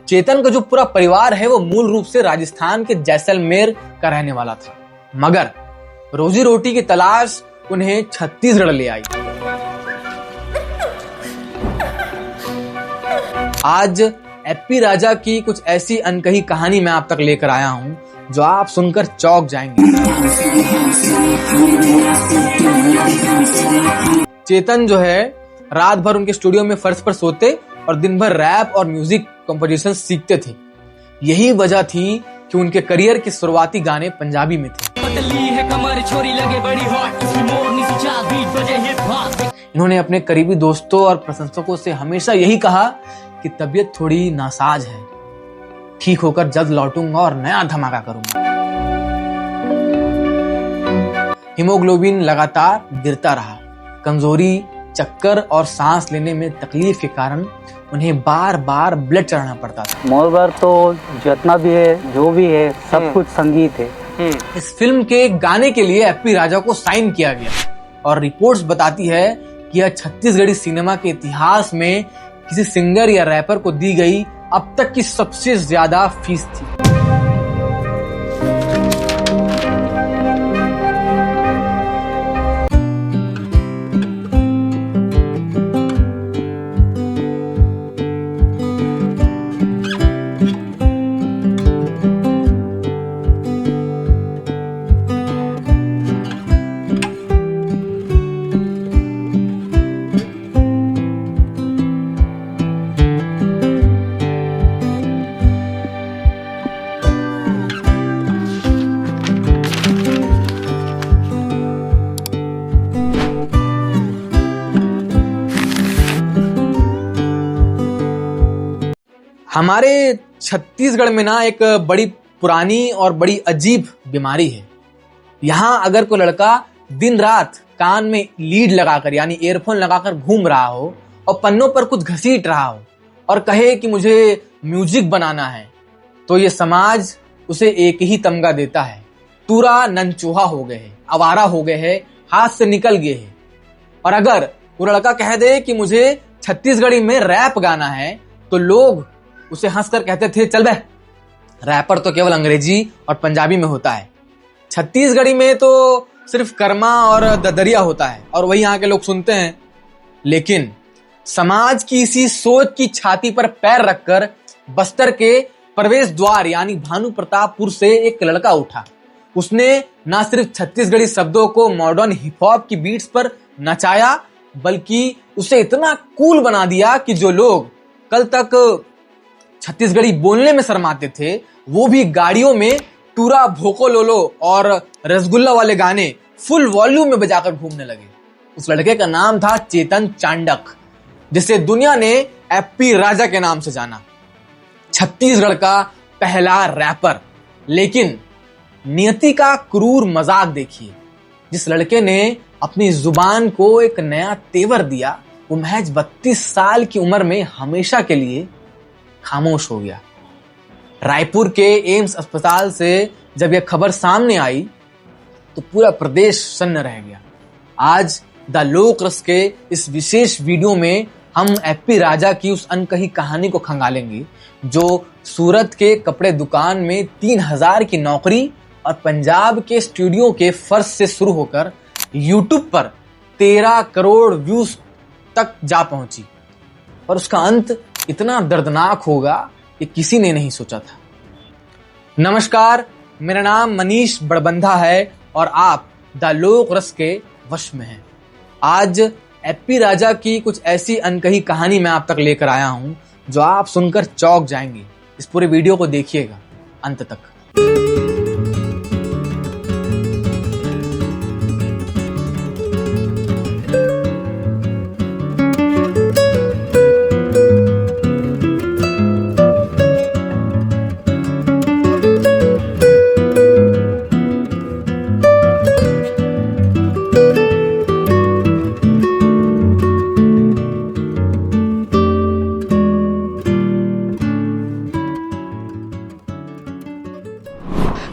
चेतन का जो पूरा परिवार है वो मूल रूप से राजस्थान के जैसलमेर का रहने वाला था, मगर रोजी रोटी की तलाश उन्हें छत्तीसगढ़ ले आई। आज एप्पी राजा की कुछ ऐसी अनकही कहानी मैं आप तक लेकर आया हूं जो आप सुनकर चौंक जाएंगे। चेतन जो है रात भर उनके स्टूडियो में फर्श पर सोते और दिन भर रैप और म्यूजिक कंपोजिशन सीखते थे। यही वजह थी कि उनके करियर के शुरुआती गाने पंजाबी में थे। इन्होंने अपने करीबी दोस्तों और प्रशंसकों से हमेशा यही कहा कि तबीयत थोड़ी नासाज है, ठीक होकर जल्द लौटूंगा और नया धमाका करूंगा। हीमोग्लोबिन लगातार गिरता रहा। कमजोरी, चक्कर और सांस लेने में तकलीफ के कारण उन्हें बार बार ब्लड चढ़ाना पड़ता था। मोर तो जितना भी है, जो भी है, सब कुछ संगीत है। इस फिल्म के गाने के लिए एप्पी राजा को साइन किया गया और रिपोर्ट्स बताती है कि यह छत्तीसगढ़ी सिनेमा के इतिहास में किसी सिंगर या रैपर को दी गई अब तक की सबसे ज्यादा फीस थी। हमारे छत्तीसगढ़ में ना एक बड़ी पुरानी और बड़ी अजीब बीमारी है। यहाँ अगर कोई लड़का दिन रात कान में लीड लगाकर यानी ईयरफोन लगाकर घूम रहा हो और पन्नों पर कुछ घसीट रहा हो और कहे कि मुझे म्यूजिक बनाना है, तो ये समाज उसे एक ही तमगा देता है, पूरा ननचूहा हो गए है, आवारा हो गए है, हाथ से निकल गए है। और अगर वो लड़का कह दे कि मुझे छत्तीसगढ़ी में रैप गाना है, तो लोग उसे हंसकर कहते थे, चल बे, रैपर तो केवल अंग्रेजी और पंजाबी में होता है, छत्तीसगढ़ी में तो सिर्फ कर्मा और ददरिया होता है और वही यहाँ के लोग सुनते हैं। लेकिन समाज की इसी सोच की छाती पर पैर रखकर बस्तर के प्रवेश द्वार यानी भानु प्रतापपुर से एक लड़का उठा। उसने न सिर्फ छत्तीसगढ़ी शब्दों को मॉडर्न हिप हॉप की बीट्स पर नचाया, बल्कि उसे इतना कूल बना दिया कि जो लोग कल तक छत्तीसगढ़ी बोलने में शर्माते थे, वो भी गाड़ियों में टूरा, भोको लोलो और रसगुल्ला वाले गाने फुल वॉल्यूम में बजाकर घूमने लगे। उस लड़के का नाम था चेतन चांडक, जिसे दुनिया ने एप्पी राजा के नाम से जाना। छत्तीसगढ़ का पहला रैपर। लेकिन नियति का क्रूर मजाक देखिए। जिस लड़के ने अपनी जुबान को एक नया तेवर दिया, वो महज 32 साल की उम्र में हमेशा के लिए खामोश हो गया। रायपुर के एम्स अस्पताल से जब यह खबर सामने आई तो पूरा प्रदेश सन्न रह गया। आज द लोक रस के इस विशेष वीडियो में हम एप्पी राजा की उस अनकही कहानी को खंगालेंगे, जो सूरत के कपड़े दुकान में 3000 की नौकरी और पंजाब के स्टूडियो के फर्श से शुरू होकर यूट्यूब पर 13 करोड़ व्यूज तक जा पहुंची। पर उसका अंत इतना दर्दनाक होगा कि किसी ने नहीं सोचा था। नमस्कार, मेरा नाम मनीष बड़बंधा है और आप द लोक रस के वश में हैं। आज एप्पी राजा की कुछ ऐसी अनकही कहानी मैं आप तक लेकर आया हूं जो आप सुनकर चौंक जाएंगे। इस पूरे वीडियो को देखिएगा अंत तक।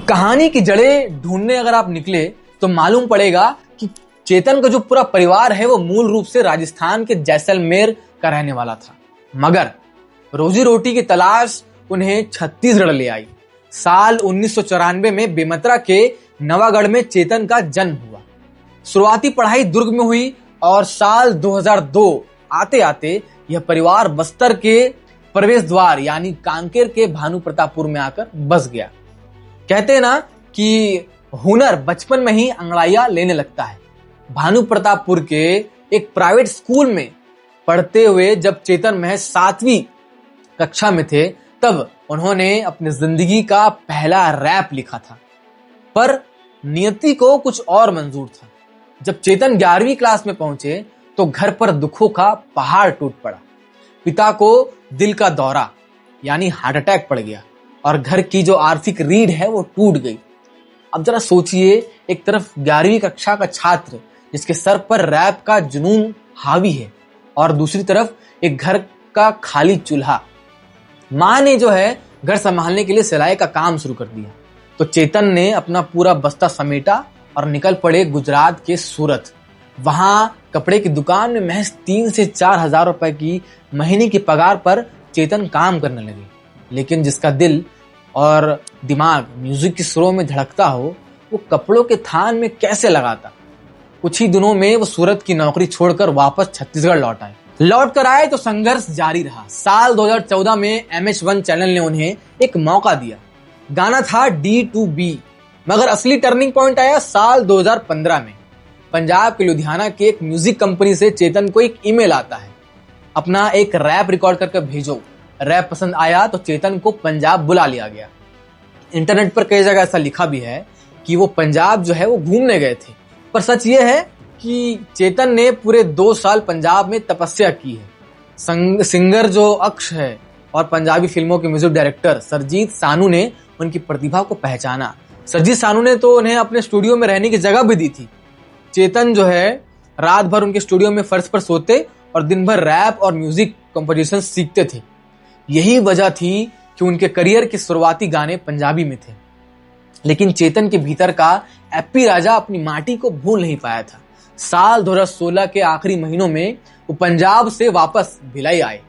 कहानी की जड़ें ढूंढने अगर आप निकले तो मालूम पड़ेगा कि चेतन का जो पूरा परिवार है वो मूल रूप से राजस्थान के जैसलमेर का रहने वाला था, मगर रोजी रोटी की तलाश उन्हें छत्तीसगढ़ ले आई। साल 1994 में बेमेतरा के नवागढ़ में चेतन का जन्म हुआ। शुरुआती पढ़ाई दुर्ग में हुई और साल 2002 आते आते यह परिवार बस्तर के प्रवेश द्वार यानी कांकेर के भानु प्रतापपुर में आकर बस गया। कहते हैं ना कि हुनर बचपन में ही अंगड़ाइयां लेने लगता है। भानु प्रतापपुर के एक प्राइवेट स्कूल में पढ़ते हुए जब चेतन महज 7वीं कक्षा में थे, तब उन्होंने अपनी जिंदगी का पहला रैप लिखा था। पर नियति को कुछ और मंजूर था। जब चेतन 11वीं क्लास में पहुंचे तो घर पर दुखों का पहाड़ टूट पड़ा। पिता को दिल का दौरा यानी हार्ट अटैक पड़ गया और घर की जो आर्थिक रीढ़ है वो टूट गई। अब जरा सोचिए, एक तरफ 11वीं कक्षा का छात्र जिसके सर पर रैप का जुनून हावी है और दूसरी तरफ एक घर का खाली चूल्हा। मां ने जो है घर संभालने के लिए सिलाई का काम शुरू कर दिया, तो चेतन ने अपना पूरा बस्ता समेटा और निकल पड़े गुजरात के सूरत। वहां कपड़े की दुकान में महज 3 से 4 हजार रुपए की महीने की पगार पर चेतन काम करने लगे। लेकिन जिसका दिल और दिमाग म्यूजिक के सुरों में धड़कता हो, वो कपड़ों के थान में कैसे लगाता। कुछ ही दिनों में वो सूरत की नौकरी छोड़कर वापस छत्तीसगढ़ लौट आए। लौट कर आए तो संघर्ष जारी रहा। साल 2014 में MH1 चैनल ने उन्हें एक मौका दिया। गाना था D2B, मगर असली टर्निंग पॉइंट आया साल 2015 में। पंजाब के लुधियाना के एक म्यूजिक कंपनी से चेतन को एक ईमेल आता है, अपना एक रैप रिकॉर्ड करके भेजो। रैप पसंद आया तो चेतन को पंजाब बुला लिया गया। इंटरनेट पर कई जगह ऐसा लिखा भी है कि वो पंजाब जो है वो घूमने गए थे, पर सच ये है कि चेतन ने पूरे 2 साल पंजाब में तपस्या की है। सिंगर जो अक्ष है और पंजाबी फिल्मों के म्यूजिक डायरेक्टर सरजीत सानू ने उनकी प्रतिभा को पहचाना। सरजीत सानू ने तो उन्हें अपने स्टूडियो में रहने की जगह भी दी थी। चेतन जो है रात भर उनके स्टूडियो में फर्श पर सोते और दिन भर रैप और म्यूजिक कंपोजिशन सीखते थे। यही वजह थी कि उनके करियर के शुरुआती गाने पंजाबी में थे। लेकिन चेतन के भीतर का एप्पी राजा अपनी माटी को भूल नहीं पाया था। साल 2016 के आखिरी महीनों में वो पंजाब से वापस भिलाई आए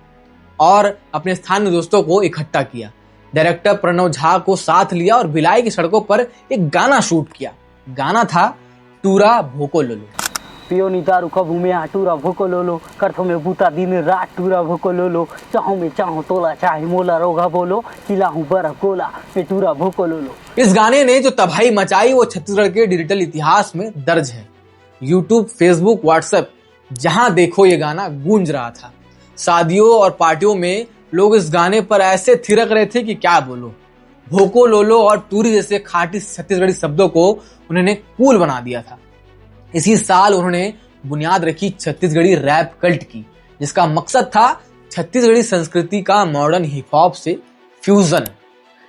और अपने स्थानीय दोस्तों को इकट्ठा किया। डायरेक्टर प्रणव झा को साथ लिया और भिलाई की सड़कों पर एक गाना शूट किया। गाना था टूरा भोको लोलो। पियो नी दारू कबू में टूरा भोको लोलो, करथो में बूता दिन रात टूरा भोको लोलो, चाहो में चाहो तोला चाहे मोला रोगा बोलो, किला हूँ बर्फ गोला में टूरा भोको लोलो। इस गाने ने जो तबाही मचाई वो छत्तीसगढ़ के डिजिटल इतिहास में दर्ज है। यूट्यूब, फेसबुक, व्हाट्सएप, जहां देखो ये गाना गूंज रहा था। शादियों और पार्टियों में लोग इस गाने पर ऐसे थिरक रहे थे कि क्या बोलो। भोको लोलो और टूरी जैसे खाटी छत्तीसगढ़ी शब्दों को उन्होंने कूल बना दिया था। इसी साल उन्होंने बुनियाद रखी छत्तीसगढ़ी रैप कल्ट की, जिसका मकसद था छत्तीसगढ़ी संस्कृति का मॉडर्न हिप हॉप से फ्यूजन।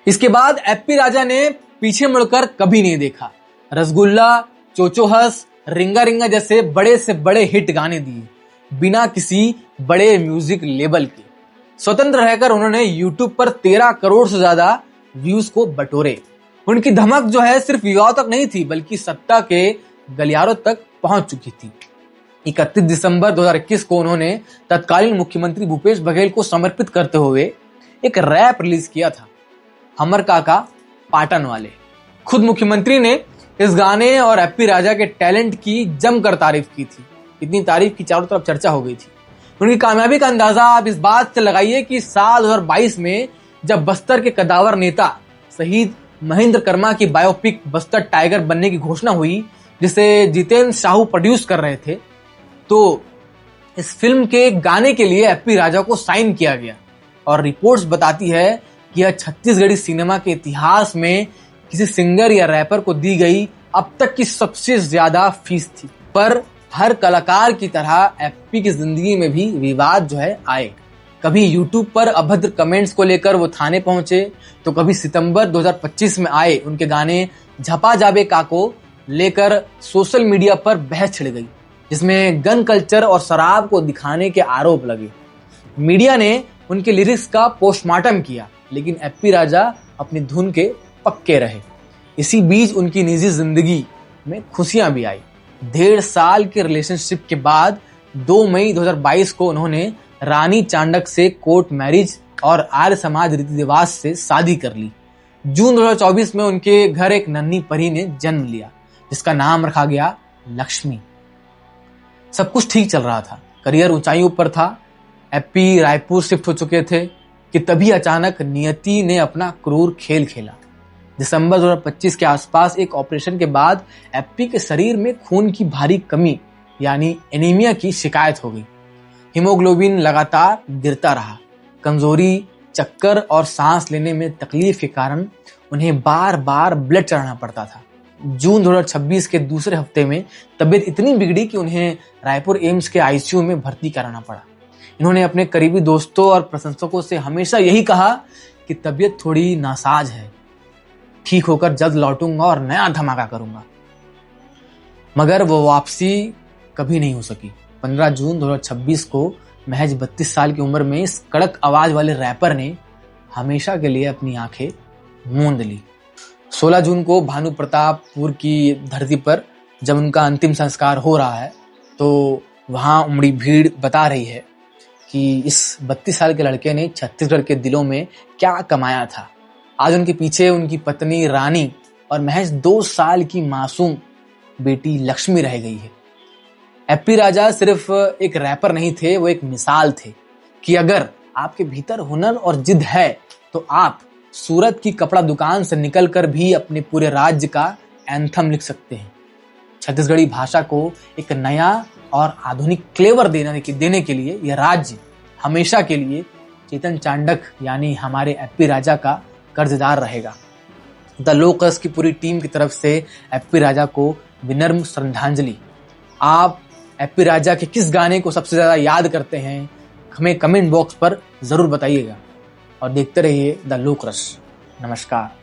इसके बाद एप्पी राजा ने पीछे मुड़कर कभी नहीं देखा। रसगुल्ला, चोचोहस, रिंगा रिंगा जैसे बड़े से बड़े हिट गाने दिए बिना किसी बड़े म्यूजिक लेबल के। स्वतंत्र रहकर उन्होंने यूट्यूब पर 13 करोड़ से ज्यादा व्यूज को बटोरे। उनकी धमक जो है सिर्फ युवाओं तक नहीं थी, बल्कि सत्ता के गलियारों तक पहुंच चुकी थी। 31 दिसंबर 2021 को उन्होंने तत्कालीन मुख्यमंत्री भूपेश बघेल को समर्पित करते हुए एक रैप रिलीज किया था, हमर काका पाटन वाले। खुद मुख्यमंत्री ने इस गाने और एप्पी राजा के टैलेंट की जमकर तारीफ की थी। इतनी तारीफ की चारों तरफ चर्चा हो गई थी। उनकी कामयाबी का अंदाजा आप इस बात से लगाइए कि साल 2022 में जब बस्तर के कदावर नेता शहीद महेंद्र कर्मा की बायोपिक बस्तर टाइगर बनने की घोषणा हुई, जिसे जितेंद्र साहू प्रोड्यूस कर रहे थे, तो इस फिल्म के गाने के लिए एप्पी राजा को साइन किया गया। और रिपोर्ट्स बताती है कि यह छत्तीसगढ़ी सिनेमा के इतिहास में किसी सिंगर या रैपर को दी गई अब तक की सबसे ज्यादा फीस थी। पर हर कलाकार की तरह एप्पी की जिंदगी में भी विवाद जो है आए। कभी यूट्यूब पर अभद्र कमेंट्स को लेकर वो थाने पहुंचे, तो कभी सितंबर 2025 में आए उनके गाने झपा जाबे का को लेकर सोशल मीडिया पर बहस छिड़ गई, जिसमें गन कल्चर और शराब को दिखाने के आरोप लगे। मीडिया ने उनके लिरिक्स का पोस्टमार्टम किया, लेकिन एप्पी राजा अपनी धुन के पक्के रहे। इसी बीच उनकी निजी जिंदगी में खुशियां भी आई। 1.5 साल के रिलेशनशिप के बाद 2 मई 2022 को उन्होंने रानी चांडक से कोर्ट मैरिज और आर्य समाज रीति रिवाज से शादी कर ली। जून 2024 में उनके घर एक नन्ही परी ने जन्म लिया जिसका नाम रखा गया लक्ष्मी। सब कुछ ठीक चल रहा था, करियर ऊंचाइयों पर था, एप्पी रायपुर शिफ्ट हो चुके थे कि तभी अचानक नियति ने अपना क्रूर खेल खेला। दिसंबर 2025 के आसपास एक ऑपरेशन के बाद एप्पी के शरीर में खून की भारी कमी यानी एनीमिया की शिकायत हो गई। हीमोग्लोबिन लगातार गिरता रहा। कमजोरी, चक्कर और सांस लेने में तकलीफ के कारण उन्हें बार बार ब्लड चढ़ाना पड़ता था। जून 2026 के दूसरे हफ्ते में तबीयत इतनी बिगड़ी कि उन्हें रायपुर एम्स के आईसीयू में भर्ती कराना पड़ा। इन्होंने अपने करीबी दोस्तों और प्रशंसकों से हमेशा यही कहा कि तबीयत थोड़ी नासाज है, ठीक होकर जल्द लौटूंगा और नया धमाका करूंगा। मगर वो वापसी कभी नहीं हो सकी। 15 जून 2026 को महज 32 साल की उम्र में इस कड़क आवाज वाले रैपर ने हमेशा के लिए अपनी आंखें मूंद ली। 16 जून को भानु प्रतापपुर की धरती पर जब उनका अंतिम संस्कार हो रहा है तो वहां उमड़ी भीड़ बता रही है कि इस 32 साल के लड़के ने छत्तीसगढ़ के दिलों में क्या कमाया था। आज उनके पीछे उनकी पत्नी रानी और महज 2 साल की मासूम बेटी लक्ष्मी रह गई है। एप्पी राजा सिर्फ एक रैपर नहीं थे, वो एक मिसाल थे कि अगर आपके भीतर हुनर और जिद है तो आप सूरत की कपड़ा दुकान से निकलकर भी अपने पूरे राज्य का एंथम लिख सकते हैं। छत्तीसगढ़ी भाषा को एक नया और आधुनिक क्लेवर देने के लिए यह राज्य हमेशा के लिए चेतन चांडक यानी हमारे एप्पी राजा का कर्जदार रहेगा। द लोकस की पूरी टीम की तरफ से एप्पी राजा को विनम्र श्रद्धांजलि। आप एप्पी राजा के किस गाने को सबसे ज्यादा याद करते हैं हमें कमेंट बॉक्स पर जरूर बताइएगा और देखते रहिए द लोकस। नमस्कार।